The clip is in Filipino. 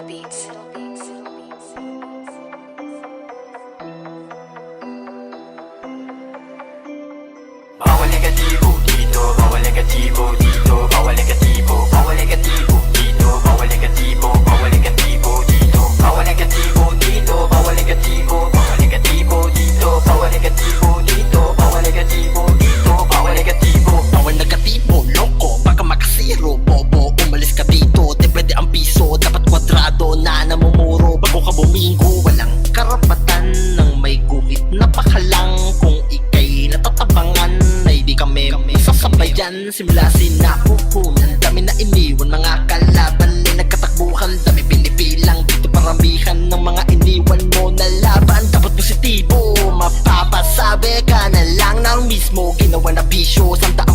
Beats. Bawal negatibo dito, bawal negatibo dito, bawal negatibo, bawal negatibo dito, bawal negatibo, bawal negatibo dito, bawal negatibo dito, bawal negatibo, bawal negatibo dito, bawal negatibo dito, bawal negatibo dito, bawal negatibo. Bawal negatibo, loko, baka makasiro, bobo, umalis ka dito, depende ang piso, dapat kwadrado na namumuro, bago ka bumingo, walang karapatan ng may guhit na pakalang, kung ikay natatabangan, ay di kami sasabayan, simula sinapupunan, dami na iniwan, mga kalaban ay nagkatakbuhan, dami pinipilang, dito paramihan ng mga iniwan mo na laban, dapat positibo, mapapasabi ka na lang ng mismo, ginawa na bisyo, santa